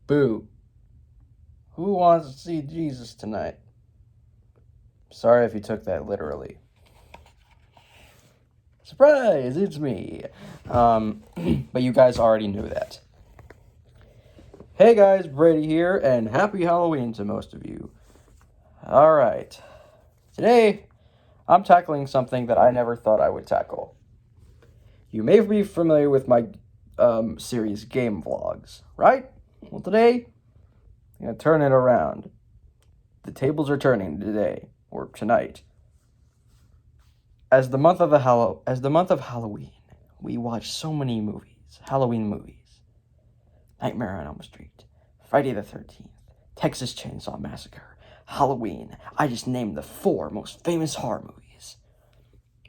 Boo. Who wants to see Jesus tonight? Sorry if you took that literally. Surprise, it's me. But you guys already knew that. Hey guys, Brady here, and happy Halloween to most of you. Alright. Today, I'm tackling something that I never thought I would tackle. You may be familiar with my series Game Vlogs, right? Well, today, I'm going to turn it around. The tables are turning today, or tonight. As the month of Halloween, we watch so many movies, Halloween movies. Nightmare on Elm Street, Friday the 13th, Texas Chainsaw Massacre, Halloween. I just named the 4 most famous horror movies.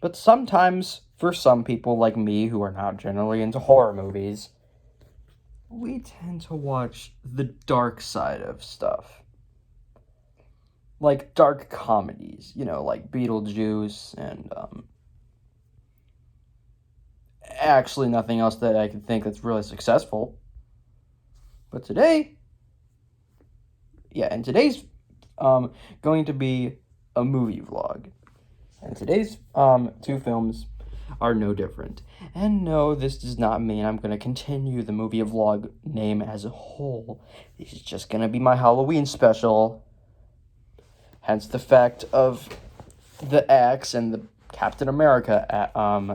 But sometimes, for some people like me who are not generally into horror movies, we tend to watch the dark side of stuff. Like dark comedies, like Beetlejuice and actually nothing else that I can think that's really successful. But today's going to be a movie vlog. And today's 2 films are no different. And no, this does not mean I'm going to continue the movie vlog name as a whole. This is just going to be my Halloween special. Hence the fact of the axe and the Captain America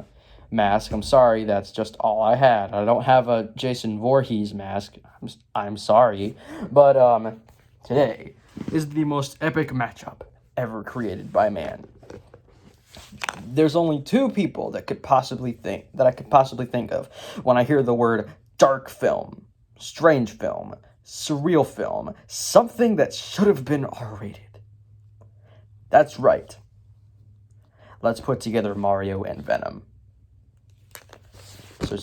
mask. I'm sorry, that's just all I had. I don't have a Jason Voorhees mask. I'm sorry. But today is the most epic matchup ever created by man. There's only 2 people that I could possibly think of when I hear the word dark film, strange film, surreal film, something that should have been R-rated. That's right. Let's put together Mario and Venom. So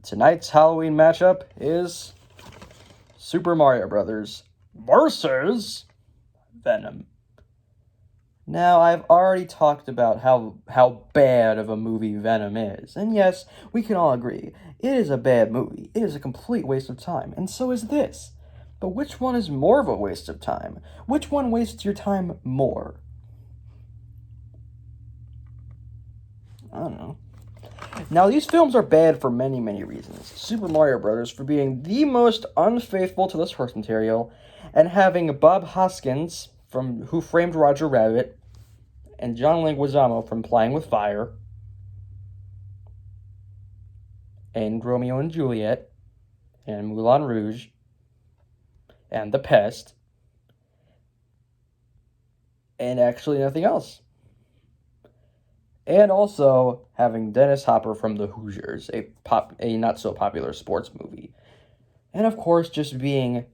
tonight's Halloween matchup is Super Mario Bros. Versus Venom. Now, I've already talked about how bad of a movie Venom is, and yes, we can all agree, it is a bad movie. It is a complete waste of time, and so is this. But which one is more of a waste of time? Which one wastes your time more? I don't know. Now, these films are bad for many, many reasons. Super Mario Bros. For being the most unfaithful to the source material, and having Bob Hoskins from Who Framed Roger Rabbit, and John Leguizamo from Playing with Fire, and Romeo and Juliet, and Moulin Rouge, and The Pest, and actually nothing else. And also having Dennis Hopper from The Hoosiers, a not so popular sports movie. And of course, just being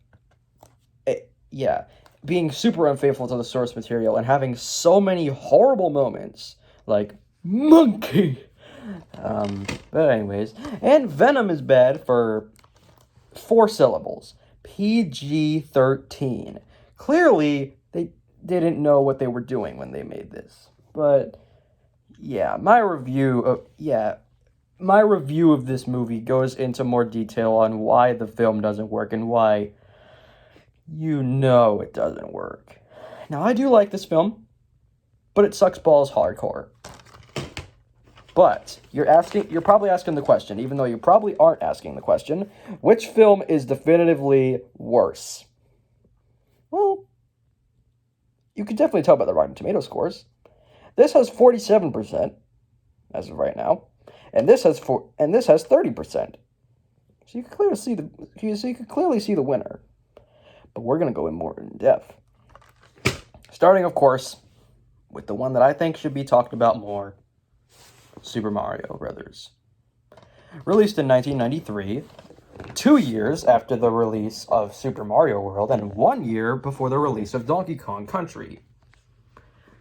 super unfaithful to the source material and having so many horrible moments, like monkey. But anyways, and Venom is bad for 4 syllables. PG-13. Clearly, they didn't know what they were doing when they made this. But yeah, my review of this movie goes into more detail on why the film doesn't work and why it doesn't work. Now, I do like this film, but it sucks balls hardcore. But you're probably asking the question, even though you probably aren't asking the question, which film is definitively worse? Well, you can definitely tell by the Rotten Tomato scores. This has 47% as of right now, and this has 30%. So you can clearly see the winner. But we're gonna go in more in depth. Starting, of course, with the one that I think should be talked about more. Super Mario Bros. Released in 1993, 2 years after the release of Super Mario World, and 1 year before the release of Donkey Kong Country.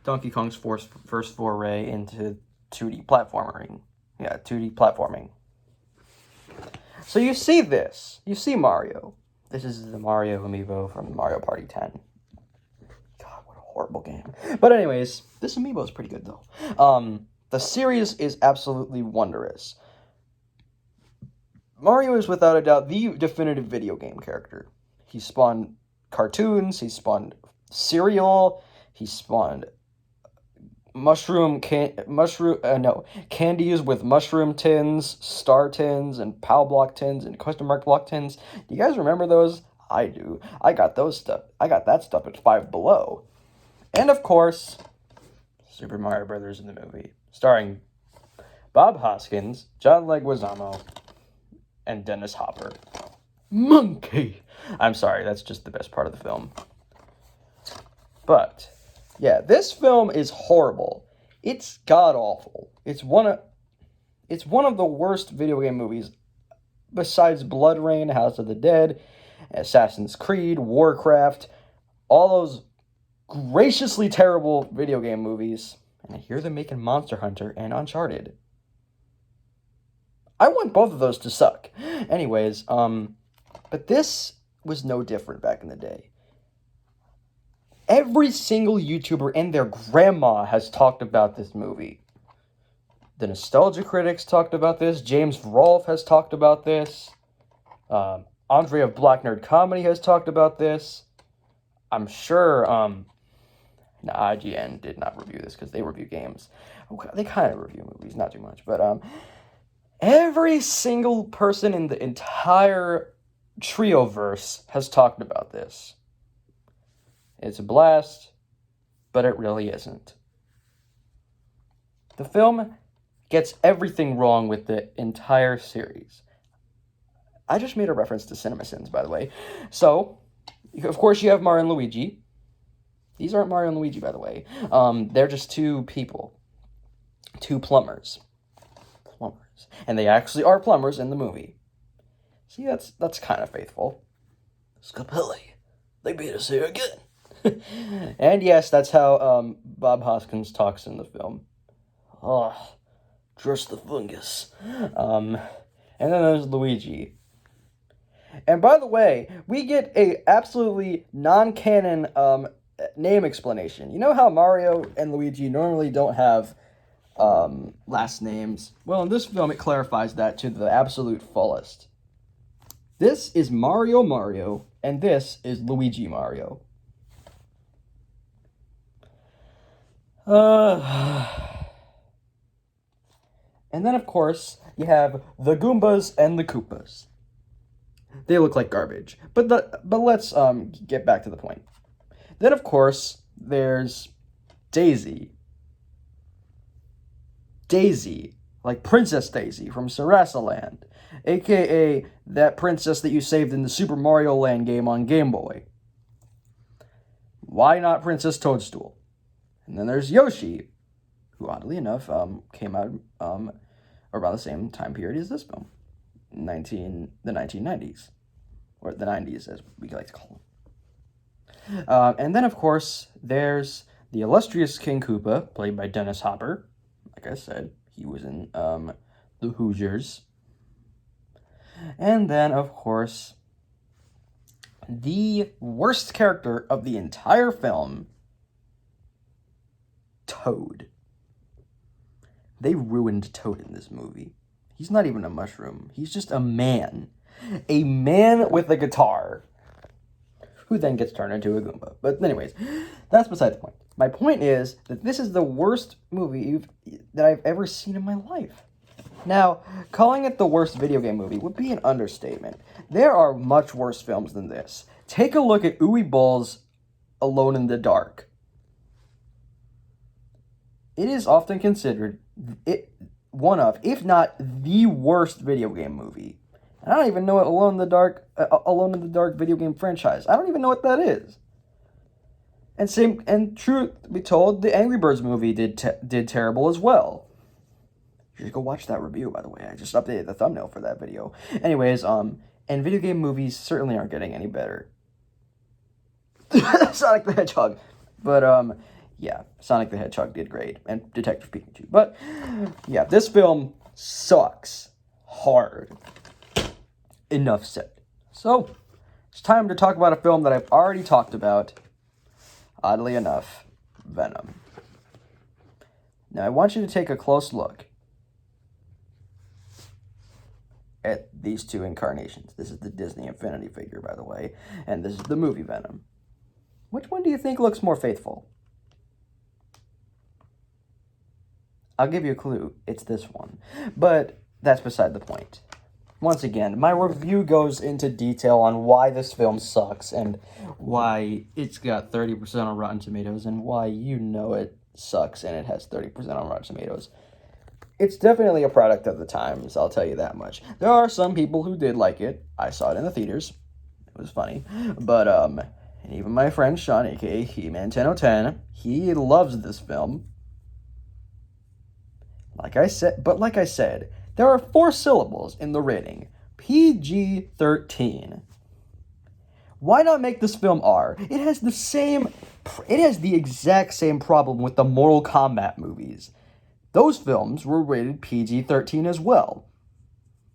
Donkey Kong's first foray into 2D platforming. Yeah, 2D platforming. So you see Mario. This is the Mario amiibo from Mario Party 10. God, what a horrible game. But anyways, this amiibo is pretty good though. The series is absolutely wondrous. Mario is without a doubt the definitive video game character. He spawned cartoons, he spawned cereal, he spawned candies with mushroom tins, star tins, and POW block tins, and question mark block tins. Do you guys remember those? I do. I got that stuff at Five Below. And of course, Super Mario Brothers in the movie, starring Bob Hoskins, John Leguizamo, and Dennis Hopper. Monkey! I'm sorry, that's just the best part of the film. But yeah, this film is horrible. It's god-awful. It's one of the worst video game movies besides Blood Rain, House of the Dead, Assassin's Creed, Warcraft, all those graciously terrible video game movies. And I hear they're making Monster Hunter and Uncharted. I want both of those to suck. Anyways, but this was no different back in the day. Every single YouTuber and their grandma has talked about this movie. The Nostalgia Critics talked about this. James Rolfe has talked about this. Andre of Black Nerd Comedy has talked about this. I'm sure IGN did not review this because they review games. They kind of review movies, not too much. But every single person in the entire Trioverse has talked about this. It's a blast, but it really isn't. The film gets everything wrong with the entire series. I just made a reference to CinemaSins, by the way. So, of course, you have Mario and Luigi. These aren't Mario and Luigi, by the way. They're just two people. Two plumbers. And they actually are plumbers in the movie. See, that's kind of faithful. Scapelli, they beat us here again. And yes, that's how Bob Hoskins talks in the film. Oh, trust the fungus. And then there's Luigi. And by the way, we get a absolutely non-canon name explanation. You know how Mario and Luigi normally don't have last names? Well, in this film, it clarifies that to the absolute fullest. This is Mario, and this is Luigi Mario. And then, of course, you have the Goombas and the Koopas. They look like garbage. But let's get back to the point. Then, of course, there's Daisy. Daisy, like Princess Daisy from Sarasaland, a.k.a. that princess that you saved in the Super Mario Land game on Game Boy. Why not Princess Toadstool? And then there's Yoshi, who oddly enough came out around the same time period as this film, the 1990s, or the 90s as we like to call them. And then of course there's the illustrious King Koopa, played by Dennis Hopper. Like I said, he was in the Hoosiers. And then of course the worst character of the entire film, Toad. They ruined Toad in this movie. He's not even a mushroom. He's just a man. A man with a guitar. Who then gets turned into a Goomba. But anyways, that's beside the point. My point is that this is the worst movie that I've ever seen in my life. Now, calling it the worst video game movie would be an understatement. There are much worse films than this. Take a look at Uwe Boll's Alone in the Dark. It is often considered one of, if not the worst video game movie. I don't even know what Alone in the Dark video game franchise. I don't even know what that is. And truth be told, the Angry Birds movie did terrible as well. You should go watch that review, by the way. I just updated the thumbnail for that video. Anyways, and video game movies certainly aren't getting any better. Sonic the Hedgehog. But, yeah, Sonic the Hedgehog did great, and Detective Pikachu. But, yeah, this film sucks hard. Enough said. So, it's time to talk about a film that I've already talked about. Oddly enough, Venom. Now, I want you to take a close look. at these two incarnations. This is the Disney Infinity figure, by the way, and this is the movie Venom. Which one do you think looks more faithful? I'll give you a clue. It's this one. But that's beside the point. Once again, my review goes into detail on why this film sucks and why it's got 30% on Rotten Tomatoes and why you know it sucks and it has 30% on Rotten Tomatoes. It's definitely a product of the times, I'll tell you that much. There are some people who did like it. I saw it in the theaters. It was funny. But, and even my friend Sean, aka He-Man1010, he loves this film. Like I said, there are 4 syllables in the rating. PG-13. Why not make this film R? It has the exact same problem with the Mortal Kombat movies. Those films were rated PG-13 as well.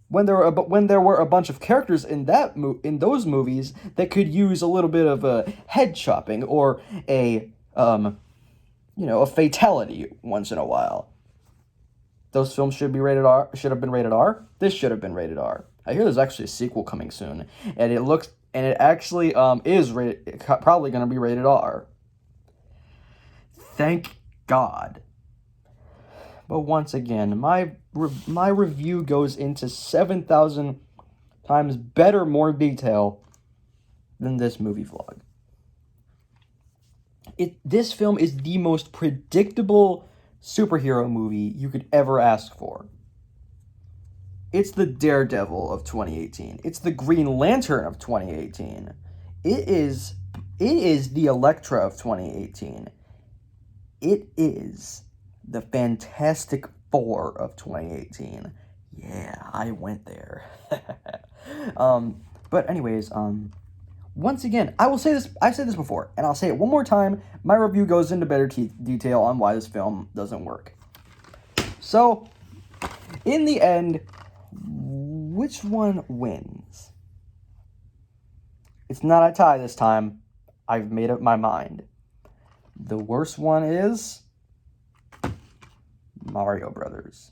When there were a bunch of characters in those movies that could use a little bit of a head chopping or a fatality once in a while. Those films should have been rated R. This should have been rated R. I hear there's actually a sequel coming soon, and it actually is probably going to be rated R. Thank God. But once again, my review goes into 7,000 times better, more detail than this movie vlog. This film is the most predictable superhero movie you could ever ask for. It's the Daredevil of 2018. It's the Green Lantern of 2018. It is the Elektra of 2018. It is the Fantastic Four of 2018. Yeah, I went there. But anyways, once again, I've said this before, and I'll say it one more time. My review goes into better detail on why this film doesn't work. So, in the end, which one wins? It's not a tie this time. I've made up my mind. The worst one is Mario Bros.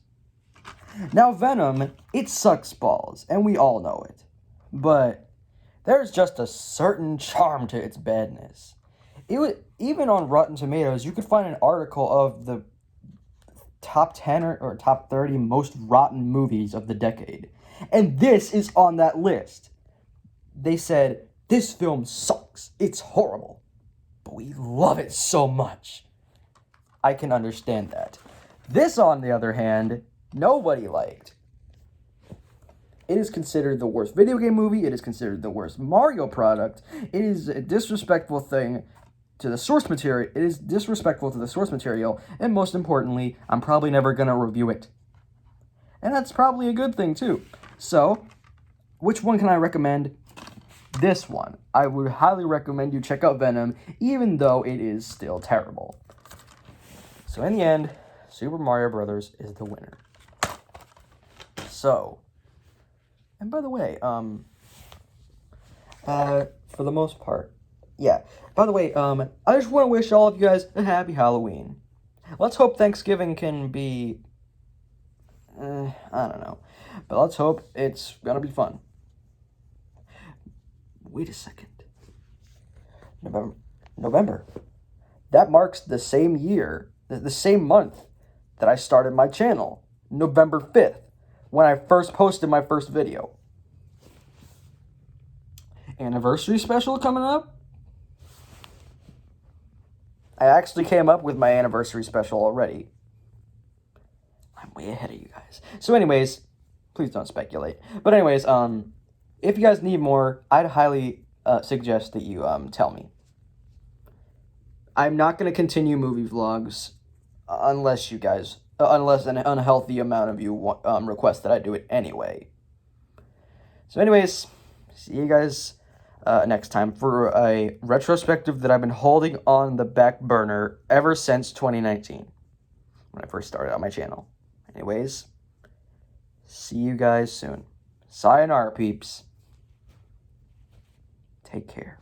Now, Venom, it sucks balls, and we all know it. But there's just a certain charm to its badness. Even on Rotten Tomatoes, you could find an article of the top 10 or top 30 most rotten movies of the decade. And this is on that list. They said, this film sucks. It's horrible. But we love it so much. I can understand that. This, on the other hand, nobody liked. It is considered the worst video game movie. It is considered the worst Mario product. It is a disrespectful thing to the source material. It is disrespectful to the source material. And most importantly, I'm probably never going to review it. And that's probably a good thing, too. So, which one can I recommend? This one. I would highly recommend you check out Venom, even though it is still terrible. So, in the end, Super Mario Bros. Is the winner. So, and by the way, for the most part, yeah. By the way, I just want to wish all of you guys a happy Halloween. Let's hope Thanksgiving can be, I don't know. But let's hope it's gonna be fun. Wait a second. November. That marks the same year, the same month that I started my channel. November 5th, when I first posted my first video. Anniversary special coming up? I actually came up with my anniversary special already. I'm way ahead of you guys. So anyways, please don't speculate. But anyways, if you guys need more, I'd highly suggest that you tell me. I'm not going to continue movie vlogs unless an unhealthy amount of you request that I do it anyway. So anyways, see you guys next time for a retrospective that I've been holding on the back burner ever since 2019, when I first started on my channel. Anyways, see you guys soon. Sayonara, peeps. Take care.